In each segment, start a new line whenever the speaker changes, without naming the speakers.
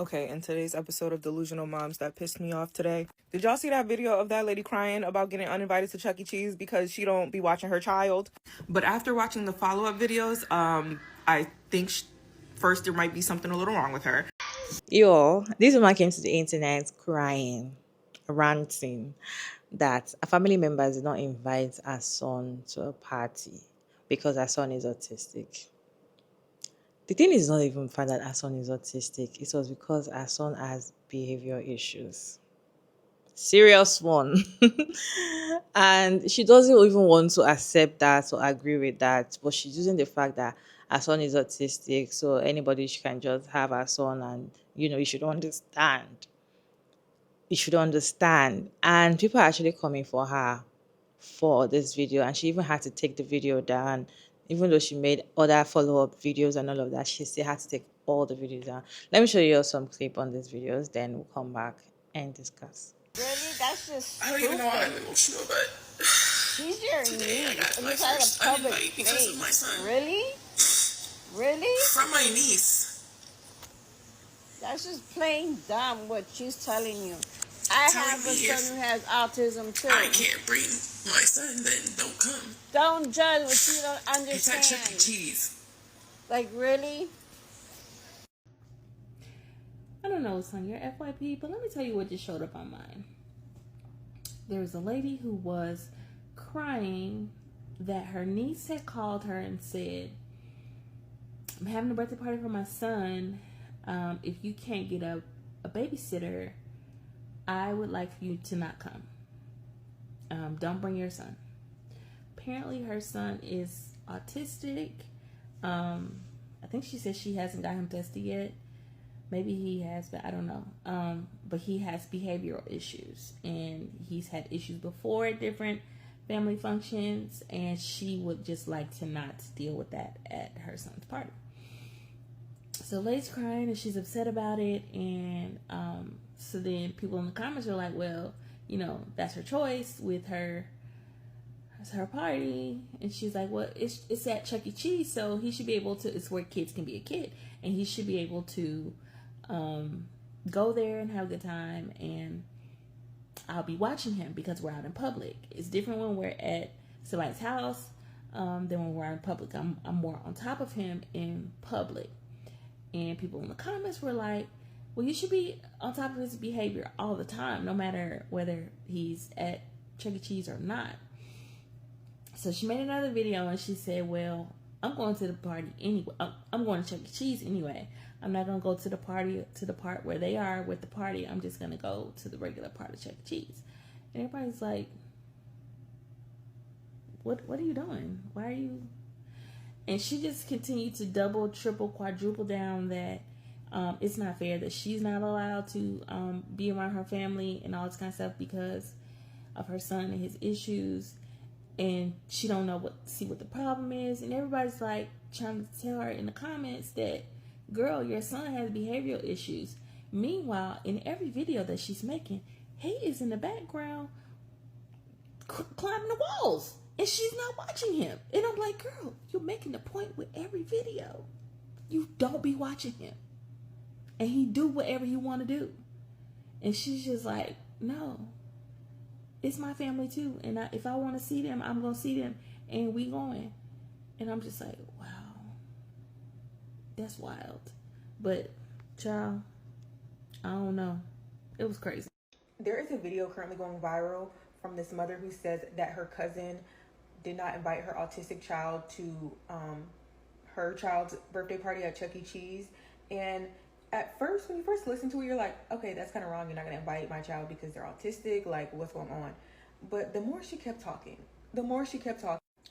Okay, in today's episode of Delusional Moms that pissed me off today, did y'all see that video of that lady crying about getting uninvited to Chuck E. Cheese because she don't be watching her child? But after watching the follow-up videos, I think first there might be something a little wrong with her.
Yo, this woman came to the internet crying, ranting that a family member did not invite her son to a party because her son is autistic. The thing is not even found that her son is autistic. It was because her son has behavior issues. Serious one. And she doesn't even want to accept that or agree with that. But she's using the fact that her son is autistic. So anybody she can just have her son and you should understand. You should understand. And people are actually coming for her for this video, and she even had to take the video down. Even though she made other follow-up videos and all of that, she still had to take all the videos down. Let me show you some clip on these videos, then we'll come back and discuss.
Really? That's just
I don't even know why I'm emotional, but
she's your
today I
niece.
got
And
my
it's at
first
a public
uninvite because of my
place.
son.
Really? Really?
From my niece.
That's just plain dumb what she's telling you. I have a son who has autism too.
I can't bring my son, then don't come.
Don't judge what you don't
It's at Chuck E.
understand.
Cheese.
Like, really?
I don't know what's on your FYP, but let me tell you what just showed up on mine. There was a lady who was crying that her niece had called her and said, I'm having a birthday party for my son. If you can't get a babysitter, I would like for you to not come. Don't bring your son. Apparently her son is autistic. I think she said she hasn't got him tested yet. Maybe he has, but I don't know. But he has behavioral issues, and he's had issues before at different family functions, and she would just like to not deal with that at her son's party. So Lay's crying, and she's upset about it, and so then people in the comments are like, well, that's her choice with her. It's her party, and she's like, well, it's at Chuck E. Cheese, so he should be able to, it's where kids can be a kid, and he should be able to go there and have a good time, and I'll be watching him because we're out in public. It's different when we're at somebody's house than when we're out in public. I'm more on top of him in public. And people in the comments were like, well, you should be on top of his behavior all the time, no matter whether he's at Chuck E. Cheese or not. So she made another video and she said, well, I'm going to the party anyway. I'm going to Chuck E. Cheese anyway. I'm not going to go to the party, to the part where they are with the party. I'm just going to go to the regular part of Chuck E. Cheese. And everybody's like, what are you doing? Why are you? And she just continued to double, triple, quadruple down that it's not fair that she's not allowed to be around her family and all this kind of stuff because of her son and his issues. And she don't know what the problem is. And everybody's like trying to tell her in the comments that, girl, your son has behavioral issues. Meanwhile, in every video that she's making, he is in the background climbing the walls. And she's not watching him. And I'm like, girl, you're making the point with every video. You don't be watching him. And he do whatever he want to do. And she's just like, no. It's my family too. And if I want to see them, I'm going to see them. And we going. And I'm just like, wow. That's wild. But, child, I don't know. It was crazy.
There is a video currently going viral from this mother who says that her cousin did not invite her autistic child to her child's birthday party at Chuck E. Cheese. And at first, when you first listen to it, you're like, okay, that's kind of wrong. You're not going to invite my child because they're autistic. Like, what's going on? But the more she kept talking,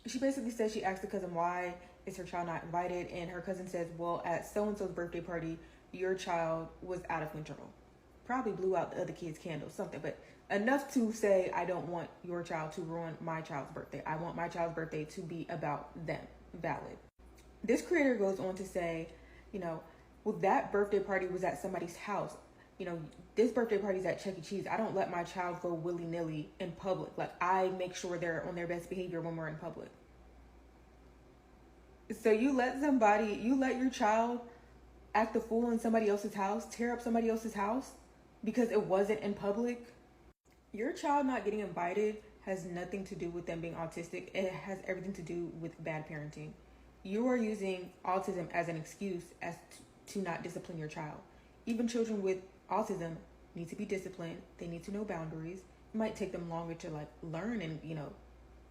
she basically said she asked the cousin, why is her child not invited? And her cousin says, well, at so-and-so's birthday party, your child was out of control. Probably blew out the other kid's candle, something. But enough to say, I don't want your child to ruin my child's birthday. I want my child's birthday to be about them. Valid. This creator goes on to say, well, that birthday party was at somebody's house. This birthday party's at Chuck E. Cheese. I don't let my child go willy-nilly in public. Like, I make sure they're on their best behavior when we're in public. So you let your child act the fool in somebody else's house, tear up somebody else's house because it wasn't in public. Your child not getting invited has nothing to do with them being autistic. It has everything to do with bad parenting. You are using autism as an excuse as to not discipline your child. Even children with autism need to be disciplined. They need to know boundaries. It might take them longer to like learn and,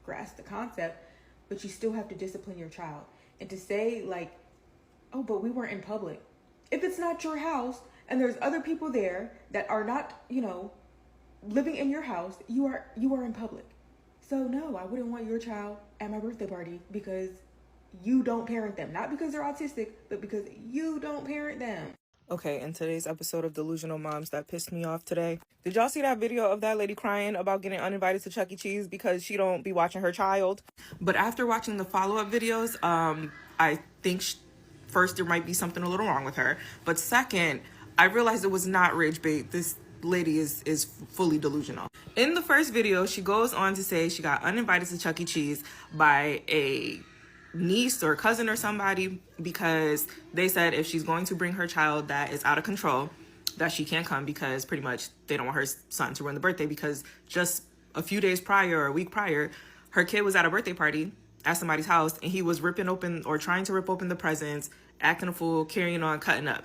grasp the concept, but you still have to discipline your child. And to say like, oh, but we weren't in public. If it's not your house and there's other people there that are not, living in your house, you are in public. So no, I wouldn't want your child at my birthday party because you don't parent them. Not because they're autistic, but because you don't parent them.
Okay, in today's episode of Delusional Moms that pissed me off today, did y'all see that video of that lady crying about getting uninvited to Chuck E. Cheese because she don't be watching her child? But after watching the follow-up videos, I think first there might be something a little wrong with her. But second, I realized it was not rage bait. This lady is fully delusional. In the first video, she goes on to say she got uninvited to Chuck E. Cheese by a niece or cousin or somebody because they said if she's going to bring her child that is out of control, that she can't come because pretty much they don't want her son to ruin the birthday, because just a few days prior or a week prior, her kid was at a birthday party at somebody's house and he was ripping open or trying to rip open the presents, acting a fool, carrying on, cutting up,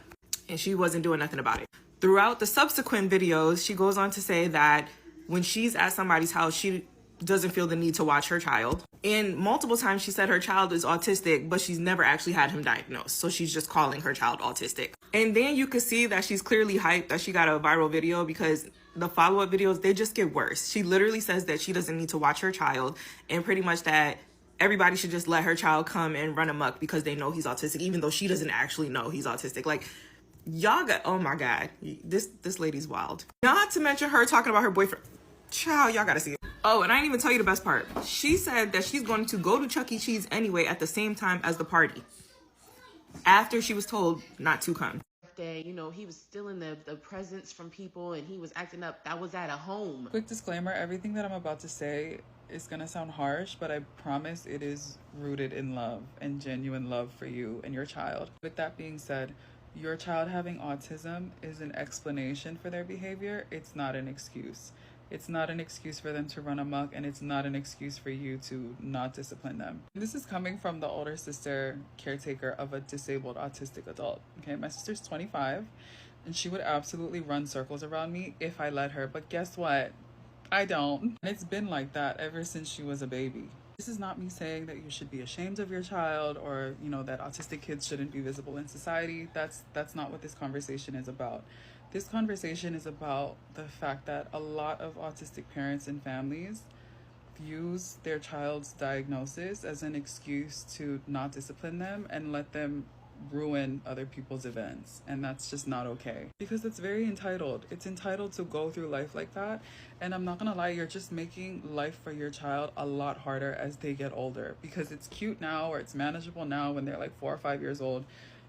and she wasn't doing nothing about it. Throughout the subsequent videos, she goes on to say that when she's at somebody's house, she doesn't feel the need to watch her child. And multiple times she said her child is autistic, but she's never actually had him diagnosed. So she's just calling her child autistic. And then you could see that she's clearly hyped that she got a viral video, because the follow-up videos, they just get worse. She literally says that she doesn't need to watch her child, and pretty much that everybody should just let her child come and run amok because they know he's autistic, even though she doesn't actually know he's autistic. Like, y'all got, oh my God, this lady's wild. Not to mention her talking about her boyfriend. Child, y'all gotta see it. Oh, and I didn't even tell you the best part. She said that she's going to go to Chuck E. Cheese anyway at the same time as the party, after she was told not to come.
He was stealing the presents from people and he was acting up. That was at a home.
Quick disclaimer, everything that I'm about to say is gonna sound harsh, but I promise it is rooted in love and genuine love for you and your child. With that being said, your child having autism is an explanation for their behavior. It's not an excuse. It's not an excuse for them to run amok, and it's not an excuse for you to not discipline them. This is coming from the older sister caretaker of a disabled autistic adult. Okay, my sister's 25, and she would absolutely run circles around me if I let her. But guess what? I don't. And it's been like that ever since she was a baby. This is not me saying that you should be ashamed of your child, or, that autistic kids shouldn't be visible in society. That's not what this conversation is about. This conversation is about the fact that a lot of autistic parents and families use their child's diagnosis as an excuse to not discipline them and let them ruin other people's events. And that's just not okay, because it's very entitled. It's entitled to go through life like that. And I'm not gonna lie, you're just making life for your child a lot harder as they get older, because it's cute now, or it's manageable now when they're like 4 or 5 years old.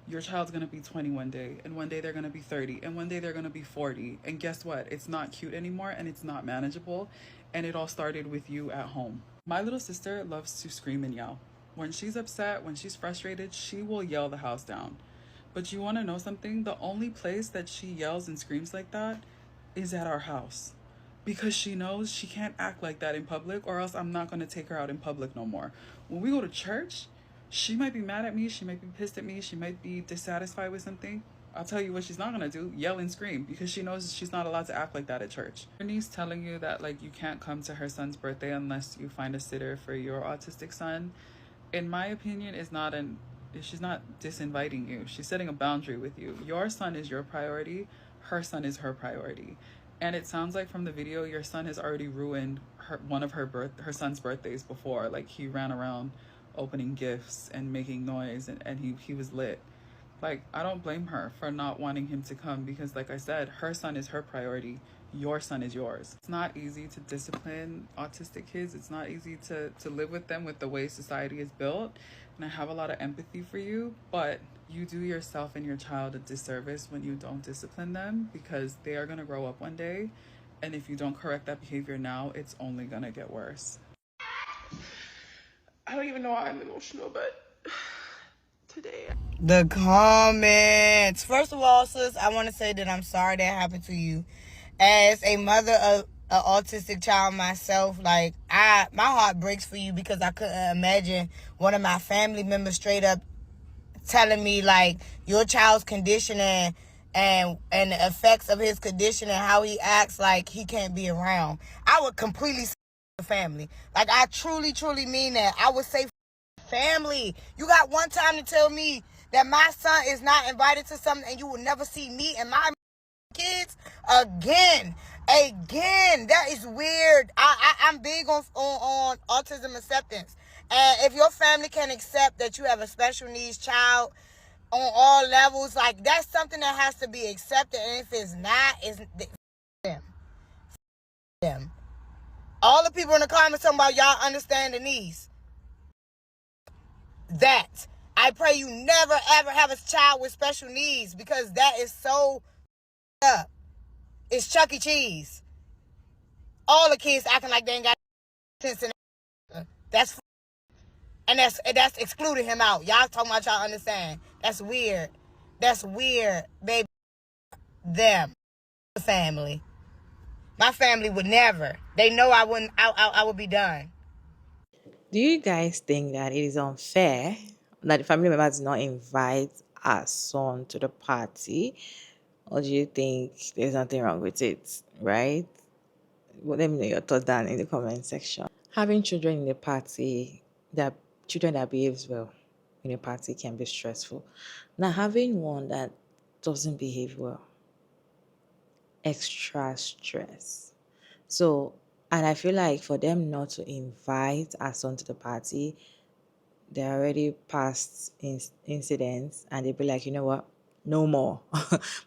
Your child's gonna be 20 one day, and one day they're gonna be 30, and one day they're gonna be 40. And guess what? It's not cute anymore, and it's not manageable. And it all started with you at home. My little sister loves to scream and yell. When she's upset, when she's frustrated, she will yell the house down. But you wanna know something? The only place that she yells and screams like that is at our house, because she knows she can't act like that in public, or else I'm not gonna take her out in public no more. When we go to church, she might be mad at me, she might be pissed at me, she might be dissatisfied with something. I'll tell you what she's not gonna do: yell and scream, because she knows she's not allowed to act like that at church. Her niece telling you that you can't come to her son's birthday unless you find a sitter for your autistic son, in my opinion, she's not disinviting you. She's setting a boundary with you. Your son is your priority, her son is her priority. And it sounds like from the video, your son has already ruined one of her son's birthdays before. He ran around opening gifts and making noise, and he was lit. I don't blame her for not wanting him to come, because like I said, her son is her priority, your son is yours. It's not easy to discipline autistic kids. It's not easy to live with them with the way society is built, and I have a lot of empathy for you, but you do yourself and your child a disservice when you don't discipline them, because they are going to grow up one day, and if you don't correct that behavior now, it's only going to get worse.
I don't even know why I'm emotional, but
today.
The comments. First of all, sis, I want to say that I'm sorry that happened to you. As a mother of an autistic child myself, like my heart breaks for you because I couldn't imagine one of my family members straight up telling me like your child's condition and the effects of his condition and how he acts like he can't be around. I would completely the family. Like I truly mean that. I would say family. You got one time to tell me that my son is not invited to something and you will never see me and my kids again. That is weird. I'm big on autism acceptance. And if your family can accept that you have a special needs child on all levels, like that's something that has to be accepted. And if it's not, it's them. All the people in the comments talking about y'all understand the needs. That. I pray you never ever have a child with special needs because that is so up. It's Chuck E. Cheese. All the kids acting like they ain't got sense in that's and that's excluding him out. Y'all talking about y'all understand. That's weird. That's weird, baby. Them. The family. My family would never. They know I wouldn't I would be done.
Do you guys think that it is unfair that the family members did not invite our son to the party? Or do you think there's nothing wrong with it, right? Well, let me know your thoughts down in the comment section. Having children in a party, that children that behaves well in a party can be stressful. Now having one that doesn't behave well, extra stress. So, and I feel like for them not to invite our son to the party, they're already past incidents and they'll be like, you know what, no more.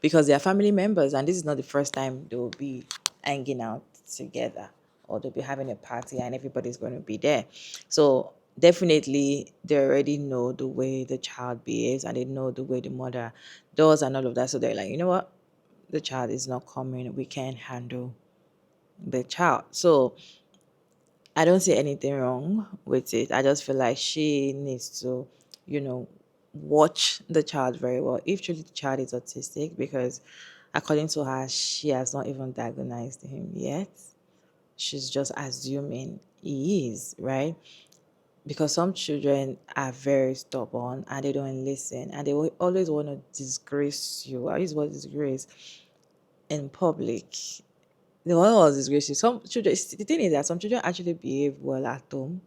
Because they're family members and this is not the first time they will be hanging out together or they'll be having a party and everybody's going to be there. So definitely they already know the way the child behaves and they know the way the mother does and all of that. So they're like, you know what, the child is not coming, we can't handle the child. So I don't see anything wrong with it. I just feel like she needs to, you know, watch the child very well. If truly the child is autistic, because according to her, she has not even diagnosed him yet. She's just assuming he is, right? Because some children are very stubborn and they don't listen and they will always want to disgrace you. I use the word disgrace in public. The one was disgraceful. Some children, the thing is that some children actually behave well at home,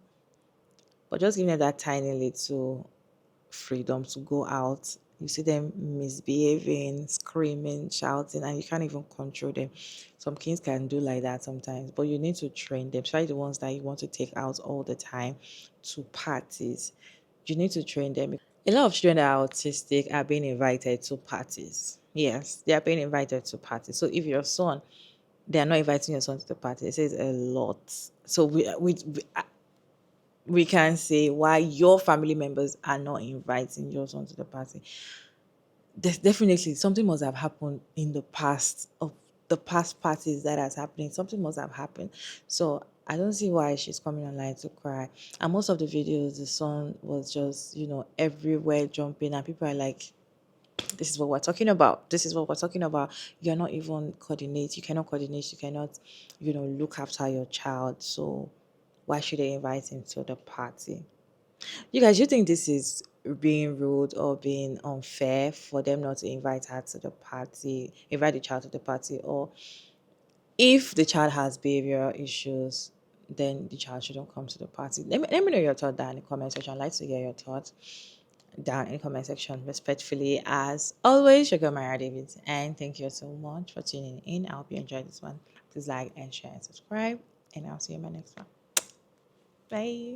but just giving them that tiny little freedom to go out, you see them misbehaving, screaming, shouting, and you can't even control them. Some kids can do like that sometimes, but you need to train them, especially the ones that you want to take out all the time to parties. You need to train them. A lot of children that are autistic are being invited to parties. Yes, they are being invited to parties. So if your son they are not inviting your son to the party. It says a lot. So we can say why your family members are not inviting your son to the party. There's definitely something must have happened in the past of the past parties that has happened. Something must have happened. So I don't see why she's coming online to cry. And most of the videos, the son was just, everywhere jumping, and people are like, this is what we're talking about. This is what we're talking about. You're not even coordinate. You cannot coordinate. You cannot, look after your child. So why should they invite him to the party? You guys, you think this is being rude or being unfair for them not to invite her to the party, invite the child to the party? Or if the child has behavioral issues, then the child shouldn't come to the party. Let me know your thought down in the comment section. I'd like to hear your thoughts down in the comment section respectfully. As always, your girl Mara David, and thank you so much for tuning in. I hope you enjoyed this one. Please like and share and subscribe, and I'll see you in my next one. Bye.